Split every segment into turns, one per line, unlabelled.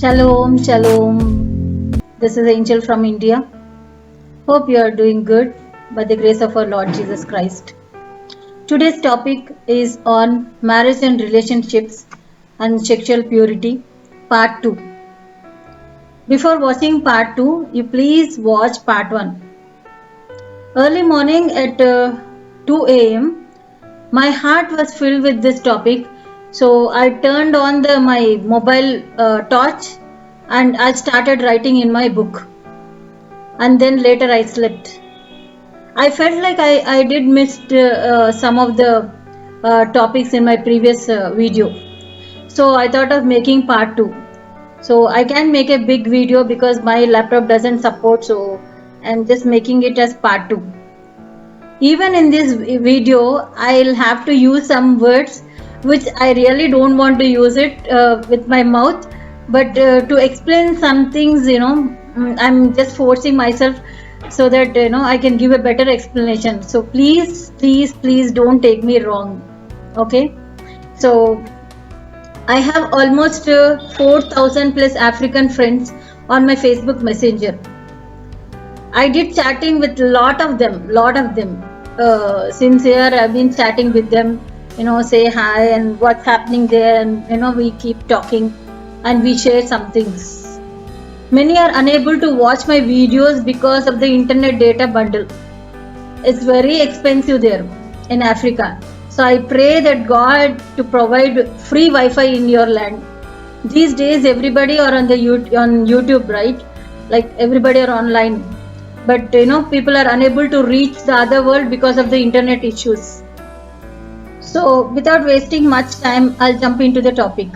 Shalom, shalom. This is Angel from India. Hope you are doing good by the grace of our Lord Jesus Christ. Today's topic is on marriage and relationships and sexual purity, part 2. Before watching part 2, you please watch part 1. Early morning at 2 a.m., my heart was filled with this topic, so I turned on my mobile torch and I started writing in my book. And then later I slept. I felt like I did miss some of the topics in my previous video. So I thought of making part 2. So I can make a big video because my laptop doesn't support, so I'm just making it as part 2. Even in this video, I'll have to use some words which I really don't want to use it with my mouth, but to explain some things, I'm just forcing myself so that I can give a better explanation. So please don't take me wrong. Okay, so I have almost 4,000 plus African friends on my Facebook Messenger. I did chatting with lot of them. Since here I've been chatting with them, say hi and what's happening there, and we keep talking and we share some things. Many are unable to watch my videos because of the internet data bundle. It's very expensive there in Africa. So I pray that God to provide free Wi-Fi in your land. These days everybody are on YouTube, right? Like everybody are online. But people are unable to reach the other world because of the internet issues. So without wasting much time, I'll jump into the topic.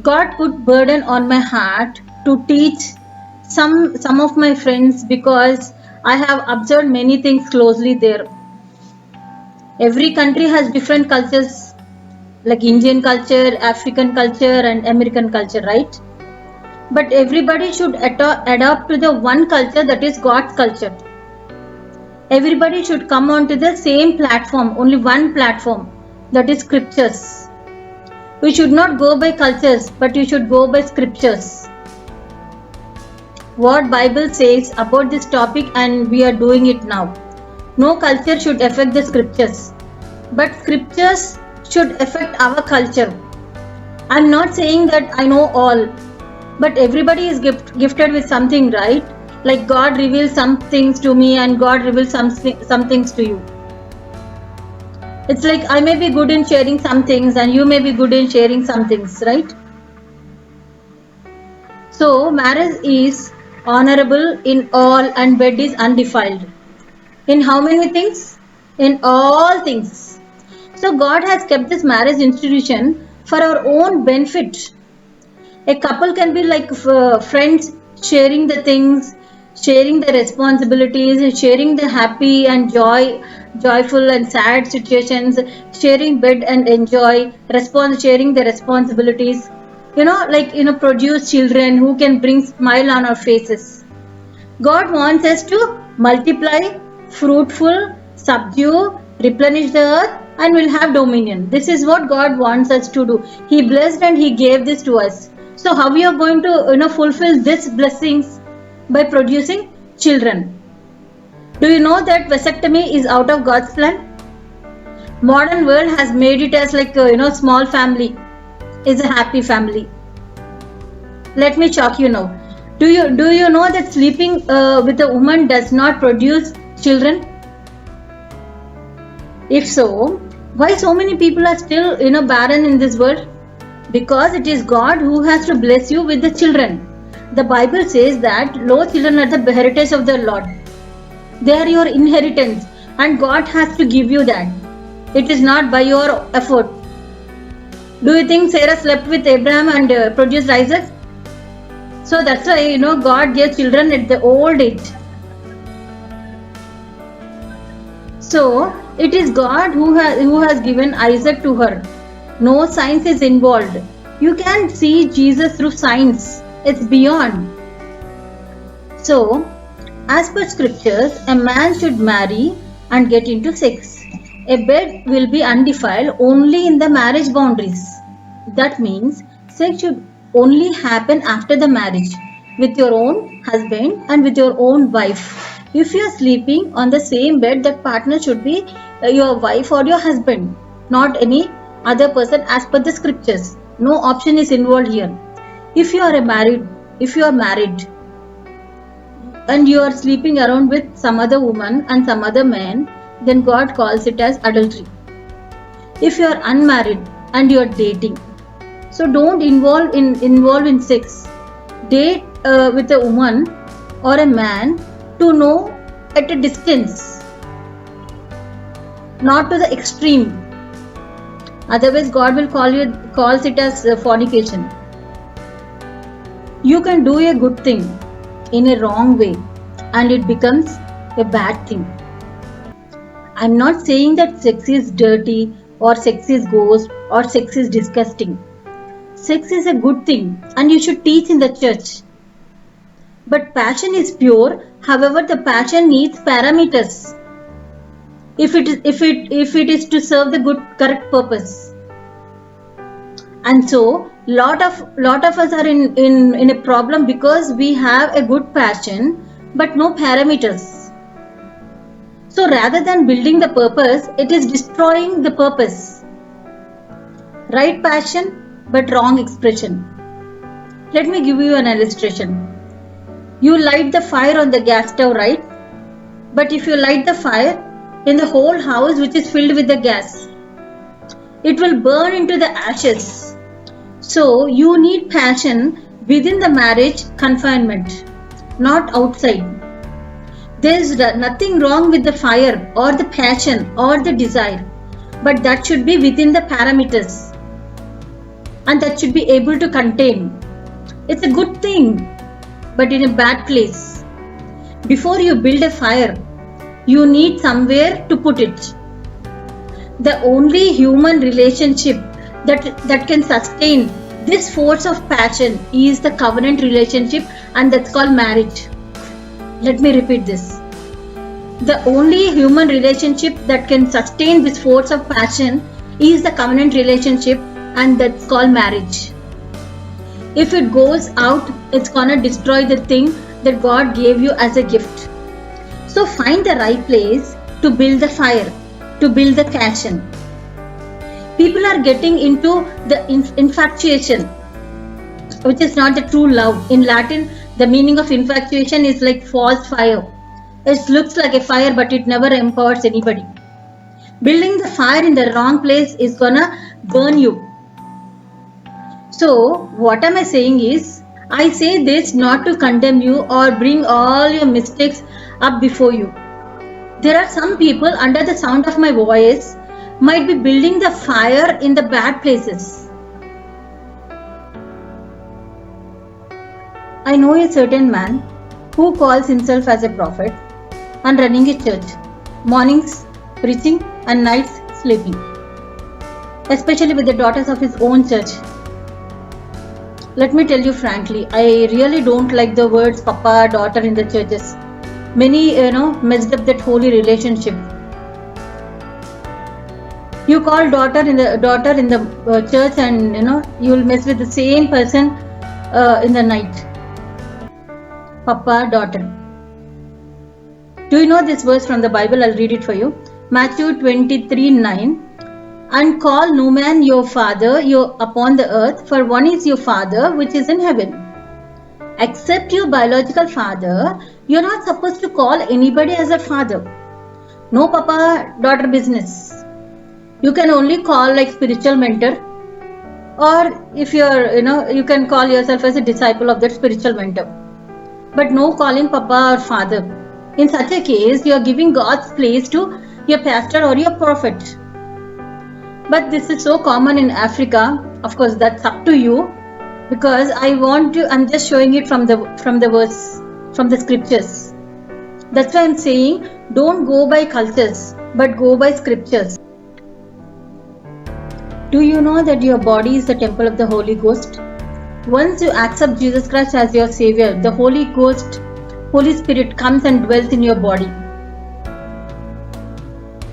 God put burden on my heart to teach some of my friends because I have observed many things closely there. Every country has different cultures, like Indian culture, African culture and American culture, right? But everybody should adapt to the one culture, that is God's culture. Everybody should come onto the same platform, only one platform, that is scriptures. We should not go by cultures, but you should go by scriptures. What Bible says about this topic, and we are doing it now. No culture should affect the scriptures, but scriptures should affect our culture. I'm not saying that I know all, but everybody is gifted with something, right? Like God reveals some things to me and God reveals some things to you. It's like I may be good in sharing some things and you may be good in sharing some things, right? So marriage is honorable in all and bed is undefiled. In how many things? In all things. So God has kept this marriage institution for our own benefit. A couple can be like friends, sharing the things, sharing the responsibilities, sharing the happy and joyful and sad situations, sharing bed and enjoy, sharing the responsibilities. Produce children who can bring smile on our faces. God wants us to multiply, fruitful, subdue, replenish the earth, and will have dominion. This is what God wants us to do. He blessed and He gave this to us. So how we are going to fulfill these blessings? By producing children. Do you know that vasectomy is out of God's plan? Modern world has made it as like small family is a happy family. Let me shock you now. Do you know that sleeping with a woman does not produce children? If so, why so many people are still barren in this world? Because it is God who has to bless you with the children. The Bible says that lo, children are the heritage of the Lord. They are your inheritance and God has to give you that. It is not by your effort. Do you think Sarah slept with Abraham and produced Isaac? So that's why God gave children at the old age. So it is God who has given Isaac to her. No science is involved. You can see Jesus through science. It's beyond. So, as per scriptures, a man should marry and get into sex. A bed will be undefiled only in the marriage boundaries. That means sex should only happen after the marriage with your own husband and with your own wife. If you are sleeping on the same bed, that partner should be your wife or your husband, not any other person as per the scriptures. No option is involved here. If you are married and you are sleeping around with some other woman and some other man, then God calls it as adultery. If you are unmarried and you are dating, so don't involve in sex. Date with a woman or a man to know at a distance, not to the extreme. Otherwise, God will calls it as fornication. You can do a good thing in a wrong way, and it becomes a bad thing. I'm not saying that sex is dirty or sex is gross or sex is disgusting. Sex is a good thing and you should teach in the church. But passion is pure. However, the passion needs parameters. If it is to serve the correct purpose. And so lot of us are in a problem because we have a good passion but no parameters. So rather than building the purpose, it is destroying the purpose. Right passion but wrong expression. Let me give you an illustration. You light the fire on the gas stove, right? But if you light the fire in the whole house which is filled with the gas, it will burn into the ashes. So you need passion within the marriage confinement, not outside. There is nothing wrong with the fire or the passion or the desire, but that should be within the parameters and that should be able to contain. It's a good thing, but in a bad place. Before you build a fire, you need somewhere to put it. The only human relationship that can sustain this force of passion is the covenant relationship, and that's called marriage. Let me repeat this. The only human relationship that can sustain this force of passion is the covenant relationship, and that's called marriage. If it goes out, it's gonna destroy the thing that God gave you as a gift. So find the right place to build the fire, to build the passion. People are getting into the infatuation, which is not the true love. In Latin, the meaning of infatuation is like false fire. It looks like a fire, but it never empowers anybody. Building the fire in the wrong place is gonna burn you. So what am I saying is, I say this not to condemn you or bring all your mistakes up before you. There are some people under the sound of my voice might be building the fire in the bad places. I know a certain man who calls himself as a prophet and running a church, mornings preaching and nights sleeping, especially with the daughters of his own church. Let me tell you frankly, I really don't like the words papa, daughter in the churches. Many, messed up that holy relationship. You call daughter in the church, and you will mess with the same person in the night. Papa, daughter. Do you know this verse from the Bible? I'll read it for you. Matthew 23:9. And call no man your father upon the earth, for one is your Father which is in heaven. Except your biological father, you're not supposed to call anybody as a father. No papa, daughter business. You can only call like spiritual mentor, or if you're, you can call yourself as a disciple of that spiritual mentor. But no calling papa or father. In such a case, you are giving God's place to your pastor or your prophet. But this is so common in Africa. Of course, that's up to you, because I'm just showing it from the verse, from the scriptures. That's why I'm saying, don't go by cultures, but go by scriptures. Do you know that your body is the temple of the Holy Ghost? Once you accept Jesus Christ as your Savior, the Holy Spirit comes and dwells in your body.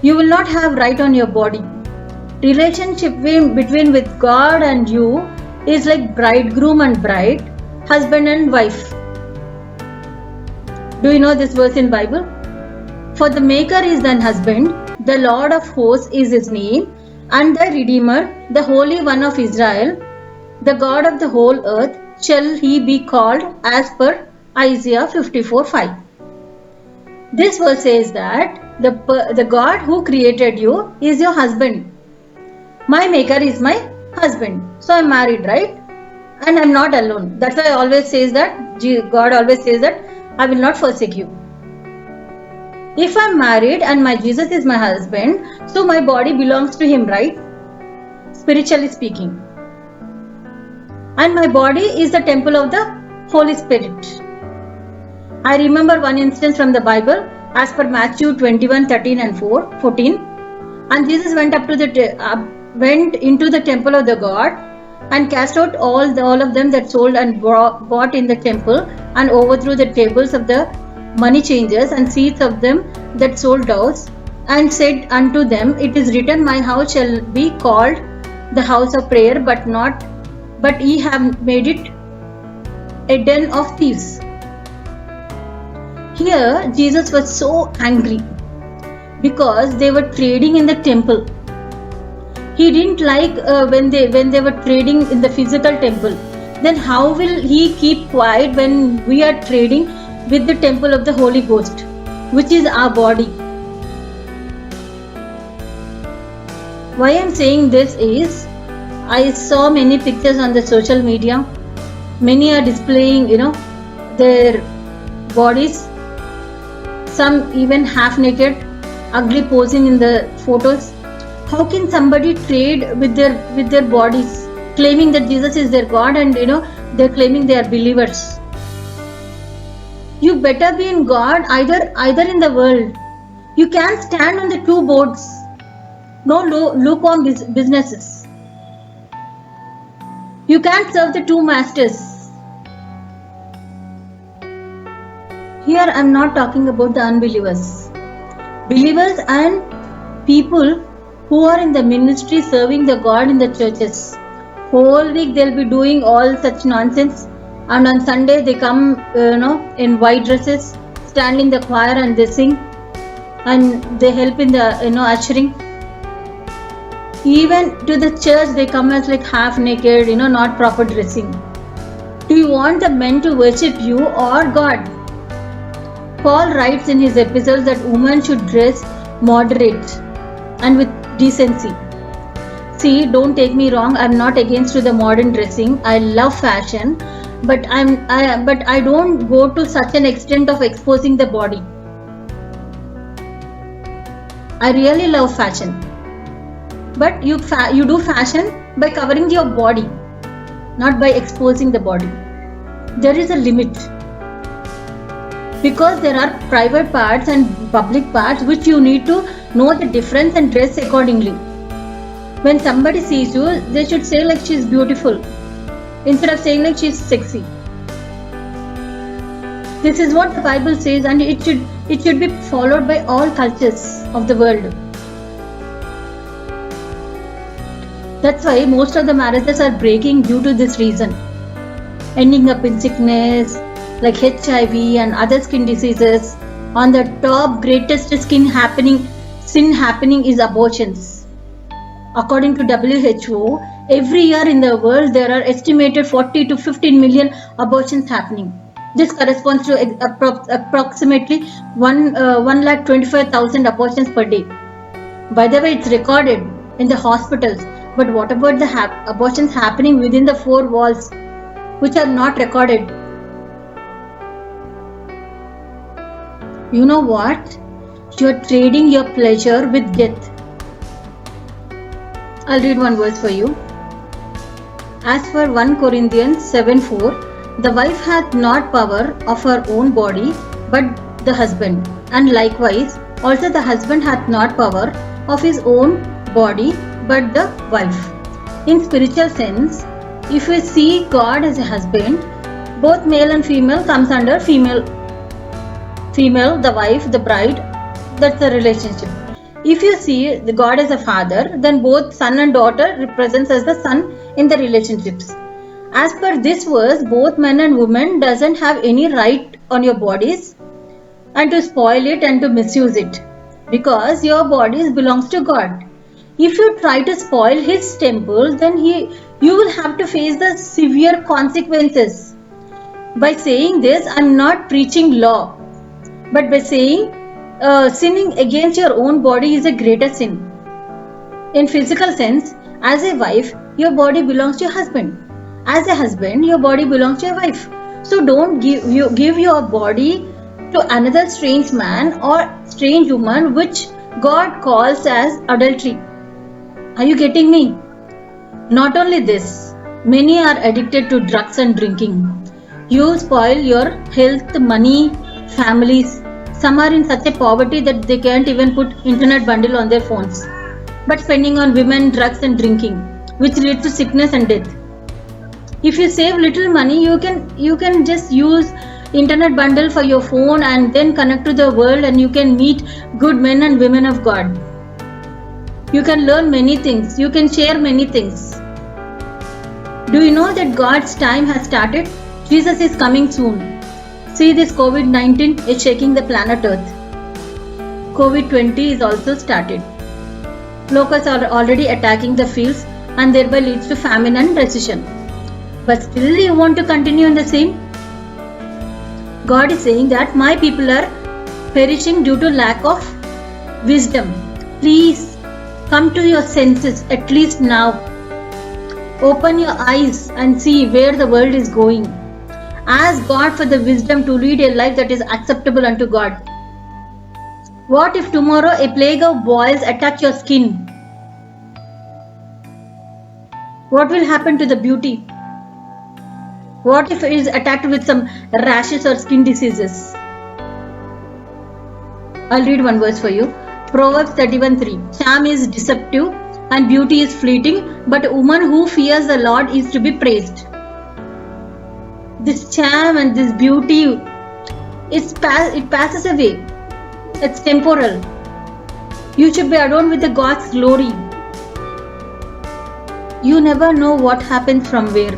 You will not have right on your body. Relationship between with God and you is like bridegroom and bride, husband and wife. Do you know this verse in Bible? For the Maker is thine husband, the Lord of hosts is his name, and the Redeemer, the Holy One of Israel, the God of the whole earth, shall he be called, as per Isaiah 54:5. This verse says that the God who created you is your husband. My Maker is my husband. So I'm married, right? And I'm not alone. That's why God always says that I will not forsake you. If I'm married and my Jesus is my husband, so my body belongs to him, right? Spiritually speaking. And my body is the temple of the Holy Spirit. I remember one instance from the Bible, as per Matthew 21:13 and 14. And Jesus went into the temple of the God and cast out all of them that sold and bought in the temple, and overthrew the tables of the money changers and seats of them that sold doves, and said unto them, It is written, My house shall be called the house of prayer, but ye have made it a den of thieves. Here Jesus was so angry because they were trading in the temple. He didn't like when they were trading in the physical temple. Then how will he keep quiet when we are trading with the temple of the Holy Ghost, which is our body? Why I'm saying this is, I saw many pictures on the social media. Many are displaying, their bodies. Some even half naked, ugly posing in the photos. How can somebody trade with their bodies, claiming that Jesus is their God, and they're claiming they are believers? You better be in God, either in the world. You can't stand on the two boards. No lukewarm businesses. You can't serve the two masters. Here I'm not talking about the unbelievers. Believers and people who are in the ministry serving the God in the churches. Whole week they'll be doing all such nonsense, and on Sunday they come in white dresses, stand in the choir and they sing, and they help in the ushering. Even to the church they come as like half naked, not proper dressing. Do you want the men to worship you or God? Paul writes in his epistles that women should dress moderate and with decency. See, don't take me wrong, I'm not against to the modern dressing. I love fashion, but I don't go to such an extent of exposing the body. I really love fashion, but you do fashion by covering your body, not by exposing the body. There is a limit, because there are private parts and public parts which you need to know the difference and dress accordingly. When somebody sees you, they should say like she's beautiful instead of saying like she's sexy. This is what the Bible says, and it should be followed by all cultures of the world. That's why most of the marriages are breaking due to this reason, ending up in sickness like HIV and other skin diseases. On the top, greatest sin happening is abortions. According to WHO, every year in the world there are estimated 40 to 15 million abortions happening. This corresponds to approximately 1,25,000 abortions per day. By the way, it's recorded in the hospitals. But what about the abortions happening within the four walls, which are not recorded? You know what? You're trading your pleasure with death. I'll read one verse for you. As for 1 Corinthians 7:4, the wife hath not power of her own body, but the husband. And likewise, also the husband hath not power of his own body, but the wife. In spiritual sense, if we see God as a husband, both male and female comes under female, the wife, the bride. That's the relationship. If you see the God as a father, then both son and daughter represents as the son in the relationships. As per this verse, both men and women doesn't have any right on your bodies and to spoil it and to misuse it, because your bodies belongs to God. If you try to spoil his temple, then you will have to face the severe consequences. By saying this, I'm not preaching law, but by saying sinning against your own body is a greater sin. In physical sense, as a wife, your body belongs to your husband. As a husband, your body belongs to your wife. So don't give your body to another strange man or strange woman, which God calls as adultery. Are you getting me? Not only this, many are addicted to drugs and drinking. You spoil your health, money, families. Some are in such a poverty that they can't even put internet bundle on their phones, but spending on women, drugs and drinking, which leads to sickness and death. If you save little money, you can just use internet bundle for your phone and then connect to the world, and you can meet good men and women of God. You can learn many things. You can share many things. Do you know that God's time has started? Jesus is coming soon. See, this COVID-19 is shaking the planet Earth. COVID-20 is also started. Locusts are already attacking the fields and thereby leads to famine and recession. But still you want to continue in the same? God is saying that my people are perishing due to lack of wisdom. Please come to your senses at least now. Open your eyes and see where the world is going. Ask God for the wisdom to lead a life that is acceptable unto God. What if tomorrow a plague of boils attack your skin? What will happen to the beauty? What if it is attacked with some rashes or skin diseases? I'll read one verse for you. Proverbs 31:3. Charm is deceptive and beauty is fleeting, but a woman who fears the Lord is to be praised. This charm and this beauty, it passes away. It's temporal. You should be adorned with the God's glory. You never know what happens from where.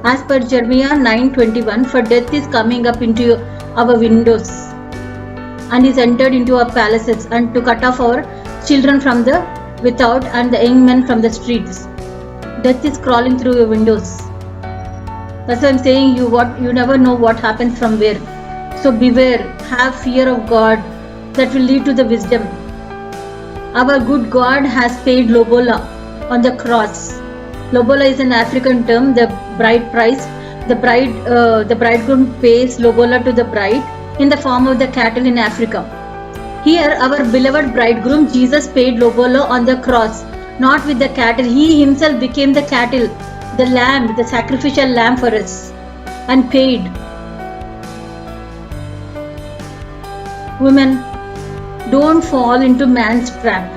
As per Jeremiah 9:21, for death is coming up into our windows and is entered into our palaces, and to cut off our children from the without and the young men from the streets. Death is crawling through your windows. That's why I'm saying you never know what happens from where. So beware, have fear of God, that will lead to the wisdom. Our good God has paid lobola on the cross. Lobola is an African term, the bride price. The bridegroom pays lobola to the bride in the form of the cattle in Africa. Here, our beloved bridegroom Jesus paid lobola on the cross, not with the cattle. He himself became the cattle, the lamb, the sacrificial lamb for us, and paid. Women, don't fall into man's trap.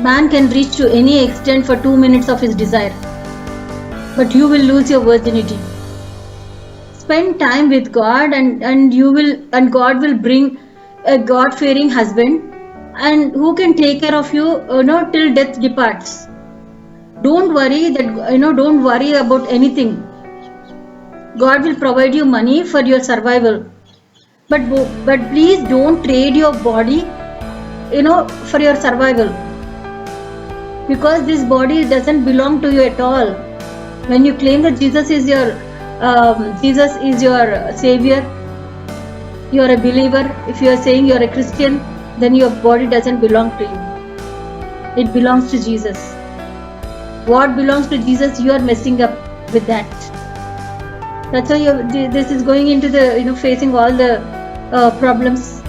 Man can reach to any extent for 2 minutes of his desire, but you will lose your virginity. Spend time with God, and God will bring a God-fearing husband, and who can take care of you, till death departs. Don't worry don't worry about anything. God will provide you money for your survival, but please don't trade your body, for your survival, because this body doesn't belong to you at all. When you claim that Jesus is your savior, you are a believer. If you are saying you are a Christian, then your body doesn't belong to you. It belongs to Jesus. What belongs to Jesus, you are messing up with that. That's why this is going into the facing all the problems.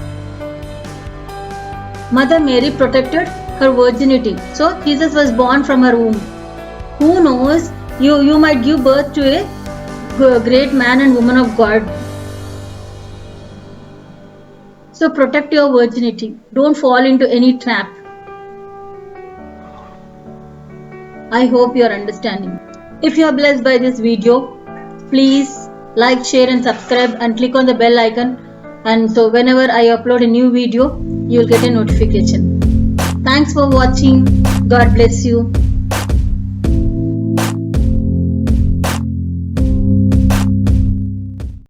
Mother Mary protected her virginity, so Jesus was born from her womb. Who knows, you might give birth to a great man and woman of God. So protect your virginity. Don't fall into any trap. I hope you are understanding. If you are blessed by this video, please like, share and subscribe, and click on the bell icon, and so whenever I upload a new video, you will get a notification. Thanks for watching. God bless you.